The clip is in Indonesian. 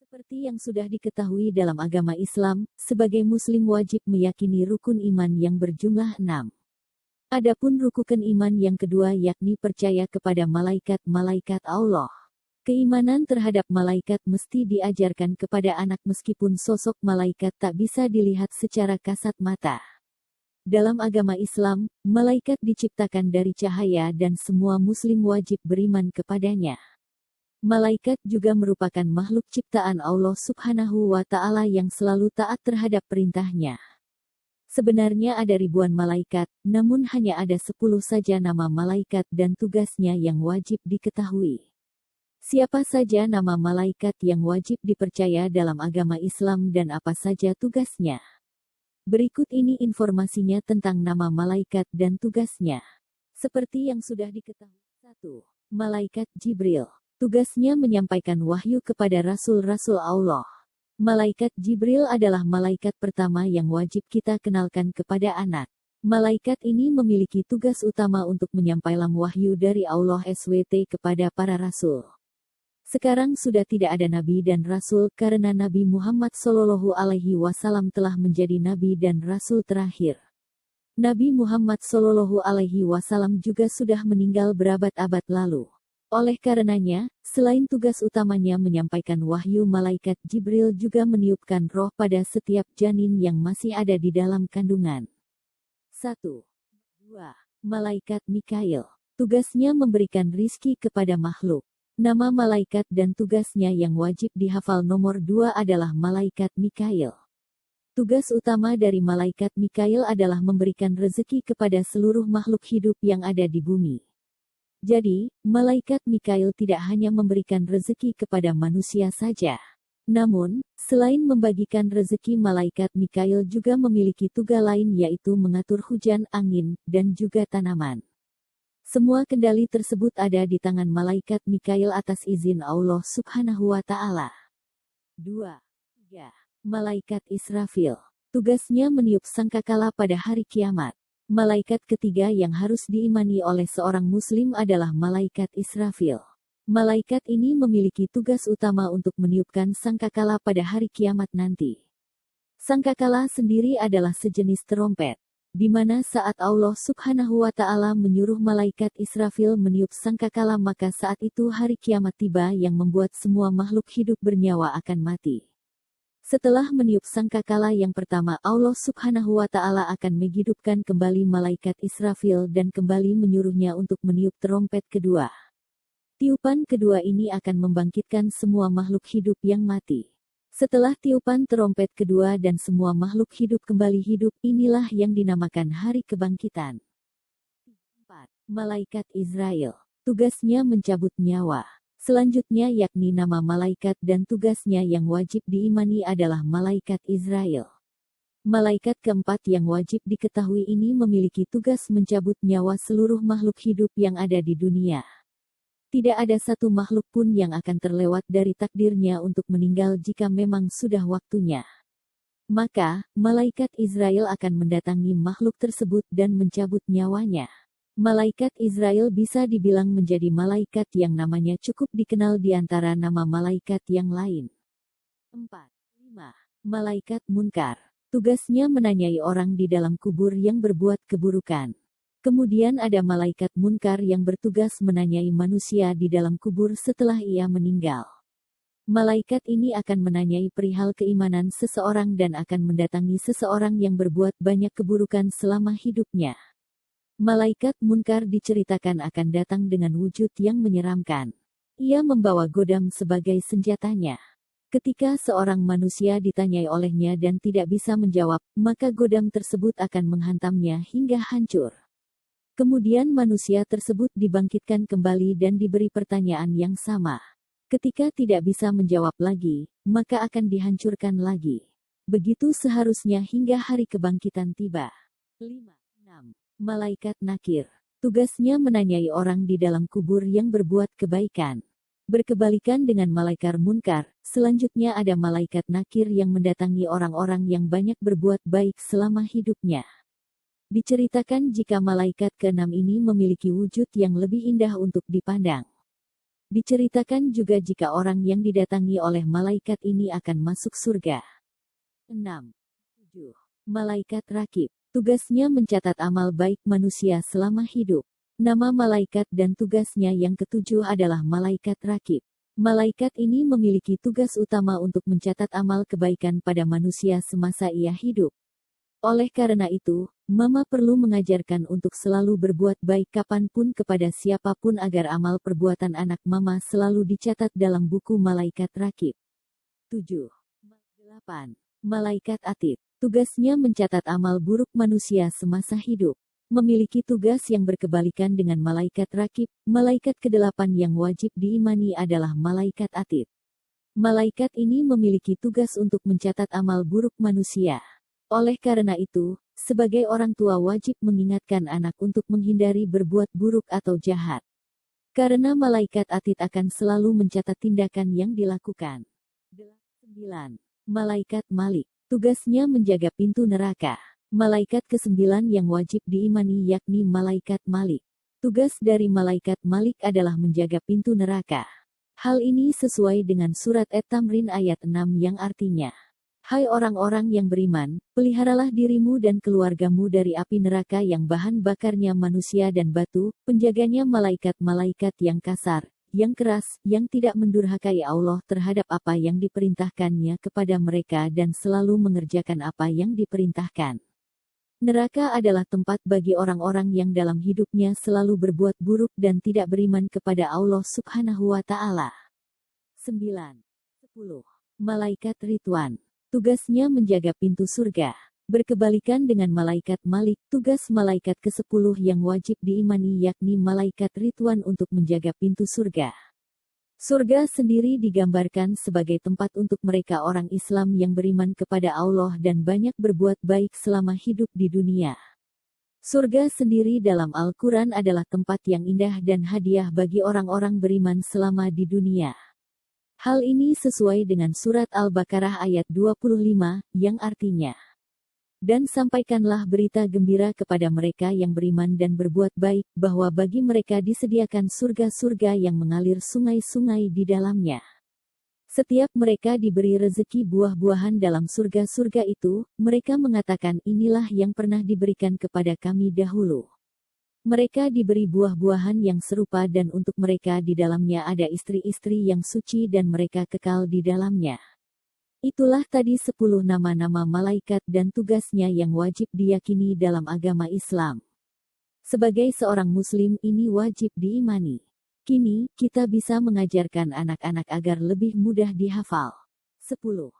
Seperti yang sudah diketahui dalam agama Islam, sebagai Muslim wajib meyakini rukun iman yang berjumlah 6. Adapun rukun iman yang kedua yakni percaya kepada malaikat-malaikat Allah. Keimanan terhadap malaikat mesti diajarkan kepada anak meskipun sosok malaikat tak bisa dilihat secara kasat mata. Dalam agama Islam, malaikat diciptakan dari cahaya dan semua Muslim wajib beriman kepadanya. Malaikat juga merupakan makhluk ciptaan Allah Subhanahu wa Ta'ala yang selalu taat terhadap perintahnya. Sebenarnya ada ribuan malaikat, namun hanya ada 10 saja nama malaikat dan tugasnya yang wajib diketahui. Siapa saja nama malaikat yang wajib dipercaya dalam agama Islam dan apa saja tugasnya? Berikut ini informasinya tentang nama malaikat dan tugasnya. Seperti yang sudah diketahui. 1. Malaikat Jibril. Tugasnya menyampaikan wahyu kepada rasul-rasul Allah. Malaikat Jibril adalah malaikat pertama yang wajib kita kenalkan kepada anak. Malaikat ini memiliki tugas utama untuk menyampaikan wahyu dari Allah SWT kepada para rasul. Sekarang sudah tidak ada nabi dan rasul karena Nabi Muhammad SAW telah menjadi nabi dan rasul terakhir. Nabi Muhammad SAW juga sudah meninggal berabad-abad lalu. Oleh karenanya, selain tugas utamanya menyampaikan wahyu, malaikat Jibril juga meniupkan roh pada setiap janin yang masih ada di dalam kandungan. 1. 2. Malaikat Mikail. Tugasnya memberikan rizki kepada makhluk. Nama malaikat dan tugasnya yang wajib dihafal nomor 2 adalah malaikat Mikail. Tugas utama dari malaikat Mikail adalah memberikan rezeki kepada seluruh makhluk hidup yang ada di bumi. Jadi, malaikat Mikail tidak hanya memberikan rezeki kepada manusia saja. Namun, selain membagikan rezeki, malaikat Mikail juga memiliki tugas lain yaitu mengatur hujan, angin, dan juga tanaman. Semua kendali tersebut ada di tangan malaikat Mikail atas izin Allah Subhanahu wa Ta'ala. 2. 3. Malaikat Israfil. Tugasnya meniup sangkakala pada hari kiamat. Malaikat ketiga yang harus diimani oleh seorang muslim adalah malaikat Israfil. Malaikat ini memiliki tugas utama untuk meniupkan sangkakala pada hari kiamat nanti. Sangkakala sendiri adalah sejenis terompet, di mana saat Allah Subhanahu wa Ta'ala menyuruh malaikat Israfil meniup sangkakala, maka saat itu hari kiamat tiba yang membuat semua makhluk hidup bernyawa akan mati. Setelah meniup sangkakala yang pertama, Allah Subhanahu wa Ta'ala akan menghidupkan kembali malaikat Israfil dan kembali menyuruhnya untuk meniup terompet kedua. Tiupan kedua ini akan membangkitkan semua makhluk hidup yang mati. Setelah tiupan terompet kedua dan semua makhluk hidup kembali hidup, inilah yang dinamakan hari kebangkitan. 4. Malaikat Israel. Tugasnya mencabut nyawa. Selanjutnya yakni nama malaikat dan tugasnya yang wajib diimani adalah malaikat Israel. Malaikat keempat yang wajib diketahui ini memiliki tugas mencabut nyawa seluruh makhluk hidup yang ada di dunia. Tidak ada satu makhluk pun yang akan terlewat dari takdirnya untuk meninggal jika memang sudah waktunya. Maka, malaikat Israel akan mendatangi makhluk tersebut dan mencabut nyawanya. Malaikat Israel bisa dibilang menjadi malaikat yang namanya cukup dikenal di antara nama malaikat yang lain. 4. 5. Malaikat Munkar. Tugasnya menanyai orang di dalam kubur yang berbuat keburukan. Kemudian ada malaikat Munkar yang bertugas menanyai manusia di dalam kubur setelah ia meninggal. Malaikat ini akan menanyai perihal keimanan seseorang dan akan mendatangi seseorang yang berbuat banyak keburukan selama hidupnya. Malaikat Munkar diceritakan akan datang dengan wujud yang menyeramkan. Ia membawa godam sebagai senjatanya. Ketika seorang manusia ditanyai olehnya dan tidak bisa menjawab, maka godam tersebut akan menghantamnya hingga hancur. Kemudian manusia tersebut dibangkitkan kembali dan diberi pertanyaan yang sama. Ketika tidak bisa menjawab lagi, maka akan dihancurkan lagi. Begitu seharusnya hingga hari kebangkitan tiba. 5. 6. Malaikat Nakir. Tugasnya menanyai orang di dalam kubur yang berbuat kebaikan. Berkebalikan dengan malaikat Munkar, selanjutnya ada malaikat Nakir yang mendatangi orang-orang yang banyak berbuat baik selama hidupnya. Diceritakan jika malaikat keenam ini memiliki wujud yang lebih indah untuk dipandang. Diceritakan juga jika orang yang didatangi oleh malaikat ini akan masuk surga. 6. 7. Malaikat Rakib. Tugasnya mencatat amal baik manusia selama hidup. Nama malaikat dan tugasnya yang ketujuh adalah malaikat Rakib. Malaikat ini memiliki tugas utama untuk mencatat amal kebaikan pada manusia semasa ia hidup. Oleh karena itu, Mama perlu mengajarkan untuk selalu berbuat baik kapanpun kepada siapapun agar amal perbuatan anak Mama selalu dicatat dalam buku malaikat Rakib. 7. 8. Malaikat Atid. Tugasnya mencatat amal buruk manusia semasa hidup. Memiliki tugas yang berkebalikan dengan malaikat Rakib, malaikat ke-8 yang wajib diimani adalah malaikat Atid. Malaikat ini memiliki tugas untuk mencatat amal buruk manusia. Oleh karena itu, sebagai orang tua wajib mengingatkan anak untuk menghindari berbuat buruk atau jahat. Karena malaikat Atid akan selalu mencatat tindakan yang dilakukan. 9. Malaikat Malik. Tugasnya menjaga pintu neraka. Malaikat ke-9 yang wajib diimani yakni malaikat Malik. Tugas dari malaikat Malik adalah menjaga pintu neraka. Hal ini sesuai dengan surat At-Tamrin ayat 6 yang artinya, "Hai orang-orang yang beriman, peliharalah dirimu dan keluargamu dari api neraka yang bahan bakarnya manusia dan batu, penjaganya malaikat-malaikat yang kasar, yang keras, yang tidak mendurhakai Allah terhadap apa yang diperintahkannya kepada mereka dan selalu mengerjakan apa yang diperintahkan." Neraka adalah tempat bagi orang-orang yang dalam hidupnya selalu berbuat buruk dan tidak beriman kepada Allah Subhanahu wa Ta'ala. 9. 10. Malaikat Ridwan. Tugasnya menjaga pintu surga. Berkebalikan dengan malaikat Malik, tugas malaikat ke-10 yang wajib diimani yakni malaikat Ridwan untuk menjaga pintu surga. Surga sendiri digambarkan sebagai tempat untuk mereka orang Islam yang beriman kepada Allah dan banyak berbuat baik selama hidup di dunia. Surga sendiri dalam Al-Quran adalah tempat yang indah dan hadiah bagi orang-orang beriman selama di dunia. Hal ini sesuai dengan surat Al-Baqarah ayat 25, yang artinya, "Dan sampaikanlah berita gembira kepada mereka yang beriman dan berbuat baik, bahwa bagi mereka disediakan surga-surga yang mengalir sungai-sungai di dalamnya. Setiap mereka diberi rezeki buah-buahan dalam surga-surga itu, mereka mengatakan inilah yang pernah diberikan kepada kami dahulu." Mereka diberi buah-buahan yang serupa dan untuk mereka di dalamnya ada istri-istri yang suci dan mereka kekal di dalamnya. Itulah tadi 10 nama-nama malaikat dan tugasnya yang wajib diyakini dalam agama Islam. Sebagai seorang muslim ini wajib diimani. Kini, kita bisa mengajarkan anak-anak agar lebih mudah dihafal. 10.